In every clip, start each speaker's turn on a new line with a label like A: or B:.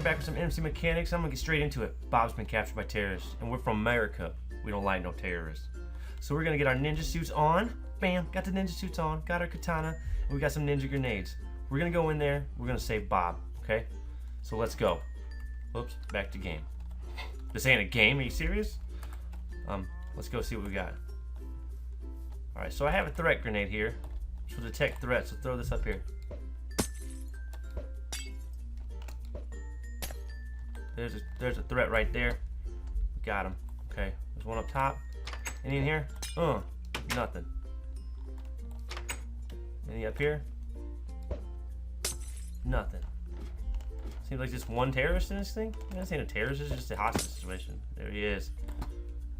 A: back with some MC mechanics. I'm gonna get straight into it. Bob's been captured by terrorists, and we're from America. We don't like no terrorists. So we're gonna get our ninja suits on. Bam, got the ninja suits on, got our katana, and we got some ninja grenades. We're gonna go in there, we're gonna save Bob, okay? So let's go. Whoops, back to game. This ain't a game, are you serious? Let's go see what we got. Alright, so I have a threat grenade here, which will detect threats, so throw this up here. There's a threat right there. Got him. Okay, there's one up top. Any in here? Nothing. Any up here? Nothing. Seems like just one terrorist in this thing. This ain't a terrorist, it's just a hostage situation. There he is.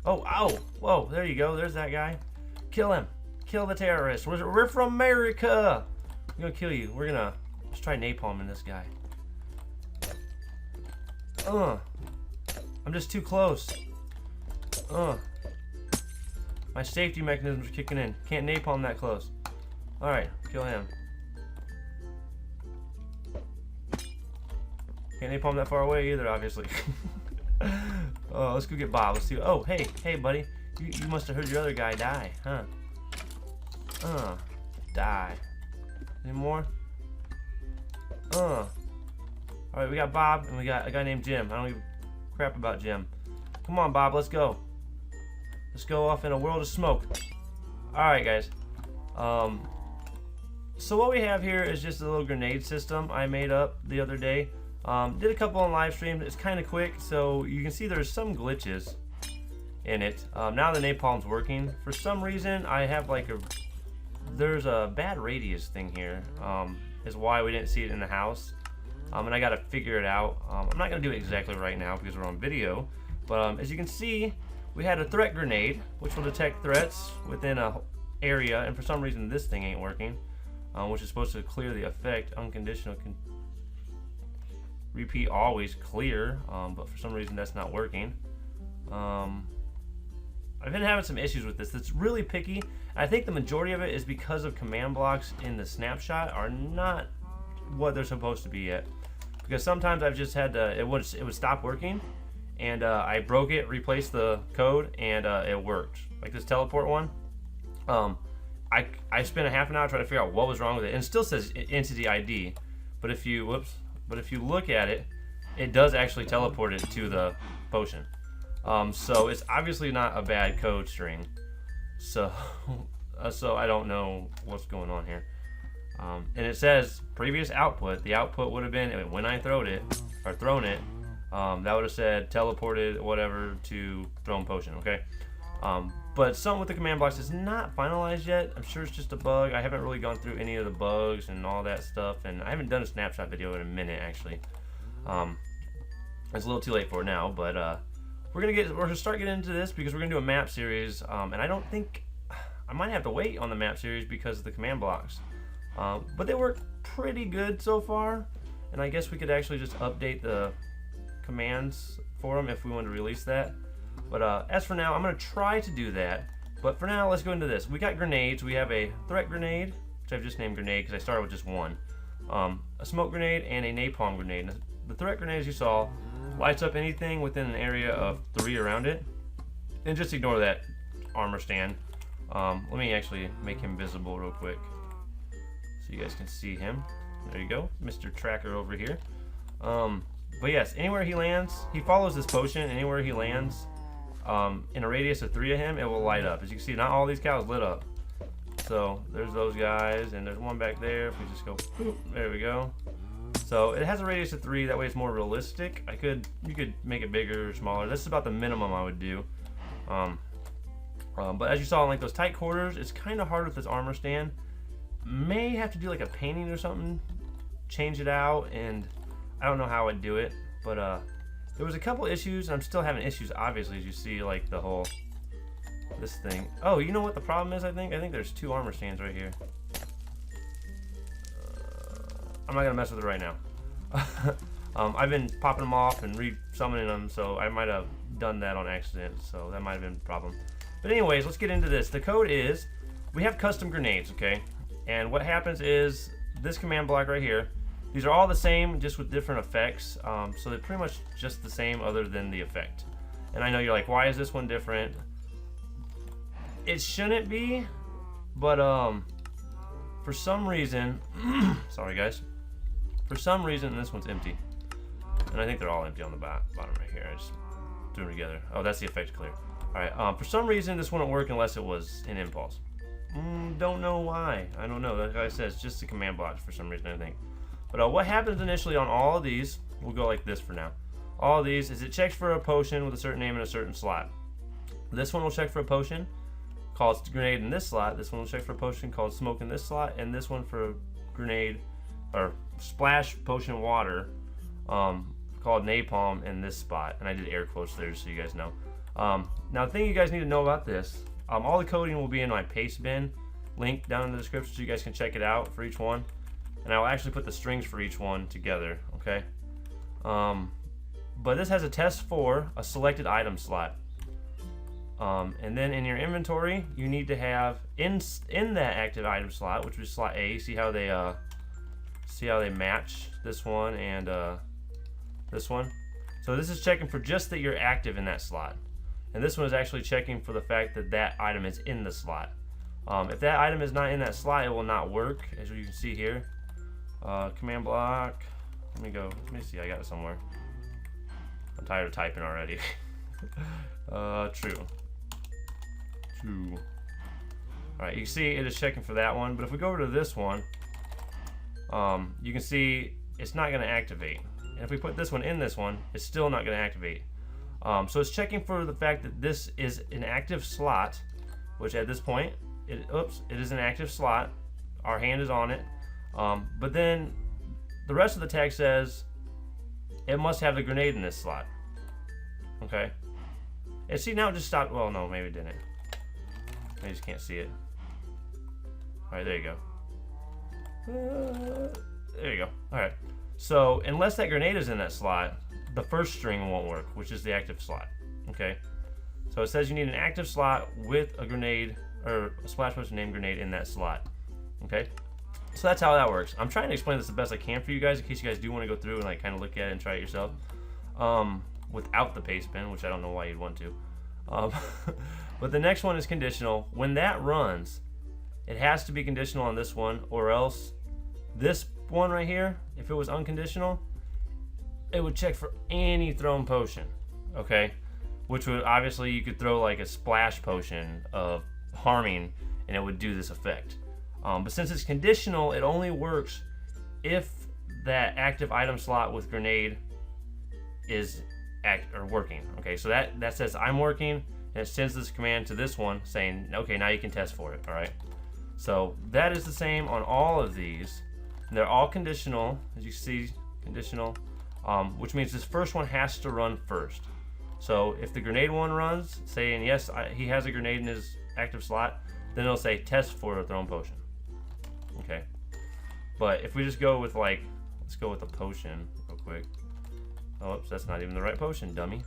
A: Oh, ow! Whoa, there you go. There's that guy. Kill him. Kill the terrorist. We're from America. I'm gonna kill you. We're gonna just try napalming this guy. I'm just too close. My safety mechanisms are kicking in. Can't napalm that close. Alright, kill him. Can't napalm that far away either, obviously. Oh, let's go get Bob. Let's see. Oh, hey, buddy. You must have heard your other guy die, huh? Die. Any more? Alright, we got Bob and we got a guy named Jim. I don't give a crap about Jim. Come on, Bob, let's go. Let's go off in a world of smoke. Alright, guys. So what we have here is just a little grenade system I made up the other day. Did a couple on live stream. It's kind of quick, so you can see there's some glitches in it. Now the napalm's working. For some reason, I have like there's a bad radius thing here. Is why we didn't see it in the house. And I gotta figure it out. I'm not gonna do it exactly right now because we're on video. But as you can see, we had a threat grenade, which will detect threats within a area. And for some reason, this thing ain't working, which is supposed to clear the effect. Unconditional. Repeat always clear, but for some reason that's not working. I've been having some issues with this. It's really picky. I think the majority of it is because of command blocks in the snapshot are not what they're supposed to be yet. Because sometimes I've just had to, it would stop working, and I broke it, replaced the code, and it worked. Like this teleport one. I spent a half an hour trying to figure out what was wrong with it, and it still says entity ID, but if you look at it, it does actually teleport it to the potion. So it's obviously not a bad code string. So I don't know what's going on here. And it says previous output. The output would have been when I thrown it. That would have said teleported whatever to thrown potion. Okay. But something with the command blocks is not finalized yet. I'm sure it's just a bug. I haven't really gone through any of the bugs and all that stuff, and I haven't done a snapshot video in a minute actually. It's a little too late for it now, but we're gonna start getting into this because we're gonna do a map series, and I don't think I might have to wait on the map series because of the command blocks. But they work pretty good so far, and I guess we could actually just update the commands for them if we want to release that. But as for now, I'm going to try to do that. But for now, let's go into this. We got grenades. We have a threat grenade, which I've just named grenade because I started with just one. A smoke grenade and a napalm grenade. The threat grenade, as you saw, lights up anything within an area of 3 around it. And just ignore that armor stand. Let me actually make him visible real quick so you guys can see him. There you go, Mr. Tracker over here. But yes, anywhere he lands, he follows this potion. Anywhere he lands, in a radius of 3 of him, it will light up. As you can see, not all these cows lit up. So there's those guys, and there's one back there. If we just go, boop, there we go. So it has a radius of 3. That way it's more realistic. You could make it bigger or smaller. This is about the minimum I would do. But as you saw in like those tight quarters, it's kind of hard with this armor stand. May have to do like a painting or something, change it out, and I don't know how I'd do it. But there was a couple issues, and I'm still having issues, obviously, as you see, like the whole this thing. Oh, you know what the problem is? I think there's 2 armor stands right here. I'm not gonna mess with it right now. I've been popping them off and re-summoning them, so I might have done that on accident. So that might have been a problem. But anyways, let's get into this. The code is we have custom grenades, okay? And what happens is this command block right here These are all the same, just with different effects. So they're pretty much just the same other than the effect. And I know you're like, why is this one different? It shouldn't be, but for some reason, sorry guys, for some reason this one's empty. And I think they're all empty on the bottom right here. I just threw them together. Oh, that's the effect clear. Alright, for some reason this wouldn't work unless it was an impulse. Don't know why. I don't know. Like I said, it's just the command blocks for some reason, I think. But what happens initially on all of these, we'll go like this for now. All of these is it checks for a potion with a certain name in a certain slot. This one will check for a potion called grenade in this slot. This one will check for a potion called smoke in this slot. And this one for a grenade or splash potion water called napalm in this spot. And I did air quotes there just so you guys know. Now the thing you guys need to know about this, all the coding will be in my Pastbin link down in the description so you guys can check it out for each one. And I'll actually put the strings for each one together, okay? But this has a test for a selected item slot. And then in your inventory, you need to have in that active item slot, which is slot A. See how they match this one and this one. So this is checking for just that you're active in that slot, and this one is actually checking for the fact that that item is in the slot. If that item is not in that slot, it will not work, as you can see here. Command block. Let me see. I got it somewhere. I'm tired of typing already. True. Alright, you can see it is checking for that one, but if we go over to this one, you can see it's not going to activate. And if we put this one in this one, it's still not going to activate. So it's checking for the fact that this is an active slot, which at this point, it is an active slot. Our hand is on it. But then the rest of the tag says it must have the grenade in this slot. Okay. And see, now it just stopped. Well, no, maybe it didn't. I just can't see it. Alright, there you go. There you go. Alright. So, unless that grenade is in that slot, the first string won't work, which is the active slot. Okay? So it says you need an active slot with a grenade, or a splash potion named grenade in that slot. Okay? So that's how that works. I'm trying to explain this the best I can for you guys, in case you guys do want to go through and like kind of look at it and try it yourself. Without the Pastbin, which I don't know why you'd want to. But the next one is conditional. When that runs, it has to be conditional on this one, or else this one right here, if it was unconditional, it would check for any thrown potion. Okay? Which would, obviously, you could throw like a splash potion of harming and it would do this effect. But since it's conditional, it only works if that active item slot with grenade is working. Okay, so that says I'm working, and it sends this command to this one saying, okay, now you can test for it. All right. So that is the same on all of these. And they're all conditional, as you see, conditional, which means this first one has to run first. So if the grenade one runs, saying yes, he has a grenade in his active slot, then it'll say test for a thrown potion. Okay. But if we just go with like, let's go with a potion real quick. Oh, oops, that's not even the right potion, dummy.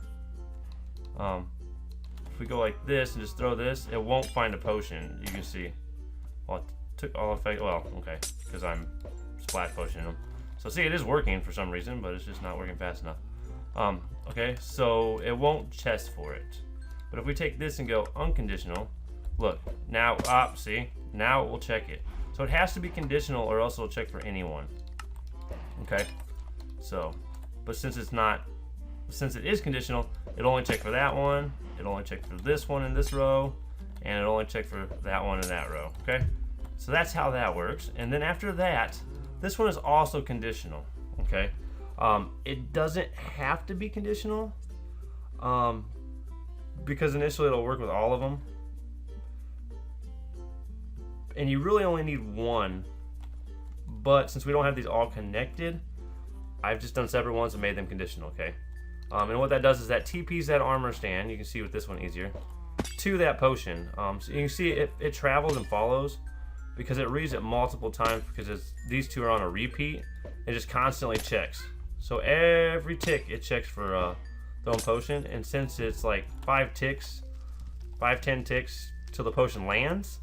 A: If we go like this and just throw this, it won't find a potion. You can see. Well, it took all effect. Well, okay, because I'm splash potioning them. So see, it is working for some reason, but it's just not working fast enough. Okay, so it won't test for it. But if we take this and go unconditional, look, now, see, now it will check it. So it has to be conditional or else it'll check for anyone. Okay, so, but since it is conditional, it'll only check for that one, it'll only check for this one in this row, and it'll only check for that one in that row, okay? So that's how that works. And then after that, this one is also conditional, okay? It doesn't have to be conditional, because initially it'll work with all of them. And you really only need one, but since we don't have these all connected, I've just done separate ones and made them conditional, okay? And what that does is that TPs that armor stand, you can see with this one easier, to that potion. So you can see it travels and follows because it reads it multiple times because these two are on a repeat. It just constantly checks. So every tick it checks for a thrown potion, and since it's like 10 ticks till the potion lands,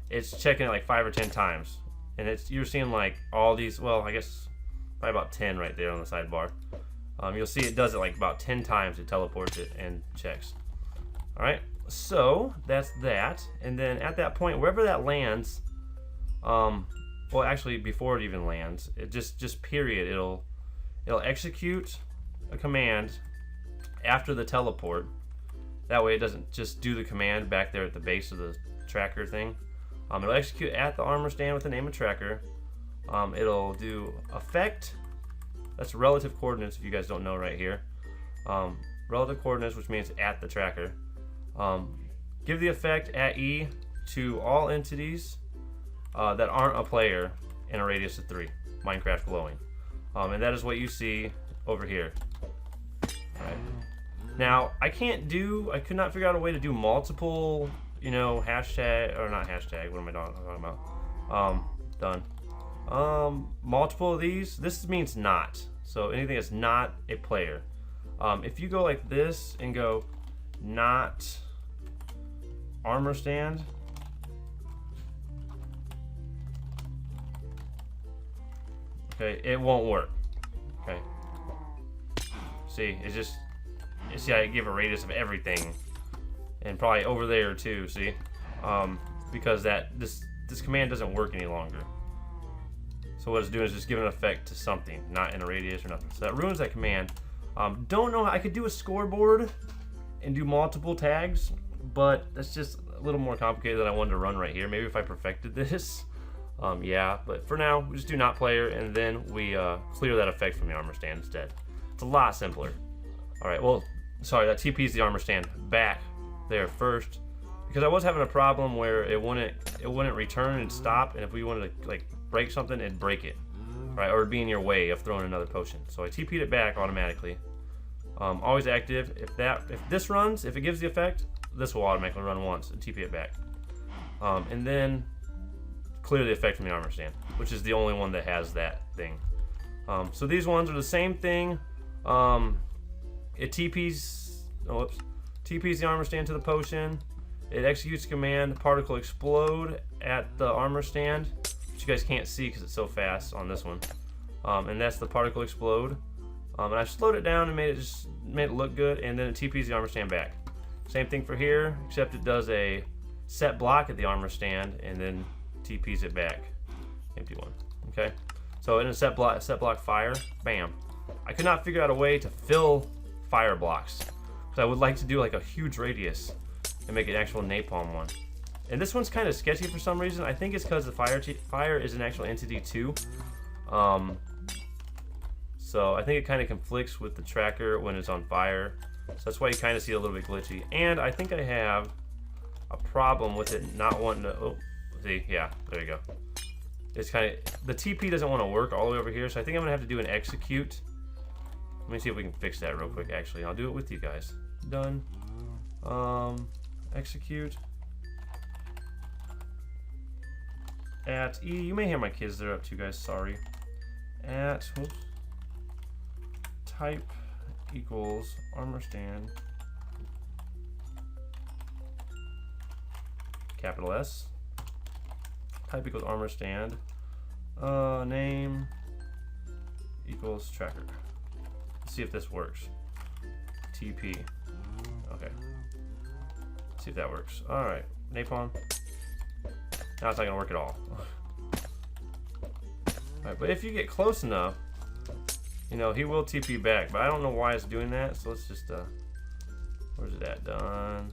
A: it's checking it like 5 or 10 times. And you're seeing like all these, well, I guess probably about 10 right there on the sidebar. You'll see it does it like about 10 times. It teleports it and checks. All right, so that's that. And then at that point, wherever that lands, well, actually, before it even lands, it just period. It'll execute a command after the teleport. That way, it doesn't just do the command back there at the base of the tracker thing. It'll execute at the armor stand with the name of tracker. It'll do effect. That's relative coordinates, if you guys don't know right here. Relative coordinates, which means at the tracker. Give the effect at E to all entities that aren't a player in a radius of 3, Minecraft glowing. And that is what you see over here. All right. Now, I could not figure out a way to do multiple, you know, hashtag, or not hashtag, what am I talking about? Done. Multiple of these, this means not. So anything that's not a player. If you go like this and go not armor stand, okay, it won't work. Okay. See, see, I give a radius of everything, and probably over there too. See, because this command doesn't work any longer. So what it's doing is just giving an effect to something, not in a radius or nothing. So that ruins that command. Don't know. I could do a scoreboard and do multiple tags, but that's just a little more complicated than I wanted to run right here. Maybe if I perfected this. Yeah, but for now, we just do not player, and then we clear that effect from the armor stand instead. It's a lot simpler. All right, well, sorry, that TP's the armor stand back there first, because I was having a problem where it wouldn't return and stop, and if we wanted to like break something, it'd break it, right? Or it'd be in your way of throwing another potion. So I TP'd it back automatically. Always active. If this runs, if it gives the effect, this will automatically run once and TP it back. And then clear the effect from the armor stand, which is the only one that has that thing. So these ones are the same thing. It TPs the armor stand to the potion. It executes command particle explode at the armor stand, which you guys can't see because it's so fast on this one. And that's the particle explode. And I slowed it down and made it look good, and then it TPs the armor stand back. Same thing for here, except it does a set block at the armor stand and then TPs it back. Empty one. Okay. So in a set block fire, bam. I could not figure out a way to fill fire blocks, because I would like to do like a huge radius and make an actual napalm one. And this one's kind of sketchy for some reason. I think it's because the fire is an actual entity too. So I think it kind of conflicts with the tracker when it's on fire. So that's why you kind of see it a little bit glitchy. And I think I have a problem with it not wanting to. Oh, see, yeah, there you go. It's kind of, the TP doesn't want to work all the way over here, so I think I'm gonna have to do an execute. Let me see if we can fix that real quick. Actually, I'll do it with you guys. Done. Execute. At E, you may hear my kids. They're up too, guys. Sorry. At whoops, type equals armor stand. Capital S. Type equals armor stand. Name equals tracker. Let's see if this works. TP. Okay. Let's see if that works. All right. Napalm. Now it's not gonna work at all. Alright, but if you get close enough, you know, he will TP back, but I don't know why it's doing that, so let's just, where's it at? Done.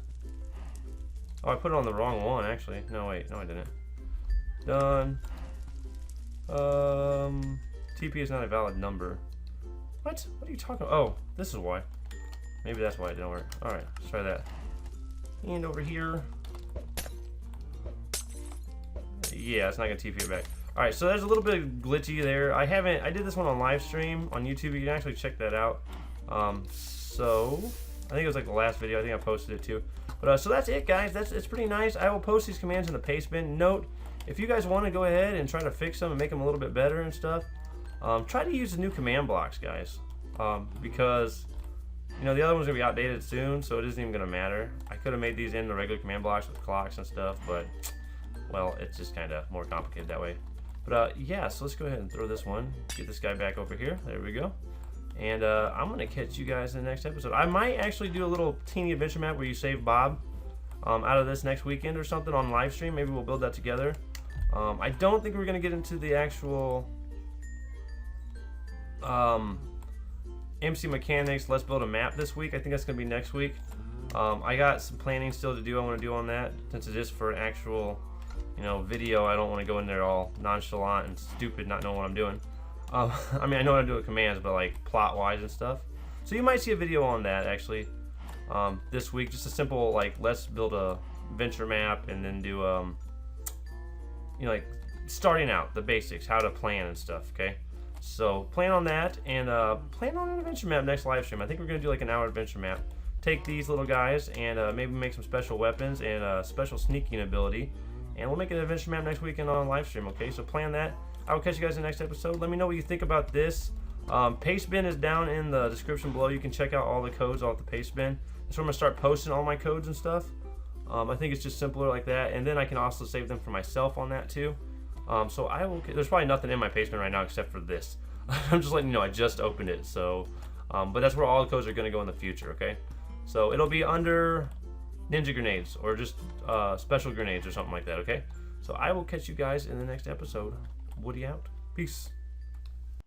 A: Oh, I put it on the wrong one, actually. No, wait, no I didn't. Done. TP is not a valid number. What? What are you talking about? Oh, this is why. Maybe that's why it didn't work. Alright, let's try that. And over here. Yeah, it's not gonna TP it back. Alright, so there's a little bit glitchy there. I did this one on live stream on YouTube. You can actually check that out. So I think it was like the last video. I think I posted it too. But so that's it, guys. It's pretty nice. I will post these commands in the Pastbin. Note, if you guys want to go ahead and try to fix them and make them a little bit better and stuff, try to use the new command blocks, guys. Because you know the other one's gonna be outdated soon, so it isn't even gonna matter. I could have made these in the regular command blocks with clocks and stuff, but well, it's just kind of more complicated that way. But yeah, so let's go ahead and throw this one. Get this guy back over here. There we go. And I'm gonna catch you guys in the next episode. I might actually do a little teeny adventure map where you save Bob out of this next weekend or something on live stream. Maybe we'll build that together. I don't think we're gonna get into the actual MC Mechanics Let's Build a Map this week. I think that's gonna be next week. I got some planning still to do. I want to do on that, since it is for an actual, you know, video. I don't want to go in there all nonchalant and stupid, not knowing what I'm doing. I mean, I know how to do with commands, but like plot-wise and stuff. So you might see a video on that actually this week. Just a simple like let's build a venture map, and then do you know, like starting out the basics, how to plan and stuff. Okay, so plan on that, and plan on an adventure map next live stream. I think we're gonna do like an hour adventure map. Take these little guys and maybe make some special weapons and special sneaking ability, and we'll make an adventure map next weekend on live stream. Okay, so plan that. I will catch you guys in the next episode. Let me know what you think about this. Pastbin is down in the description below. You can check out all the codes off the Pastbin. That's where I'm gonna start posting all my codes and stuff. I think it's just simpler like that, and then I can also save them for myself on that too. So I will. There's probably nothing in my Pastbin right now except for this. I'm just letting you know I just opened it. So, but that's where all the codes are gonna go in the future. Okay, so it'll be under ninja grenades or just special grenades or something like that. Okay, so I will catch you guys in the next episode. Woody out. Peace.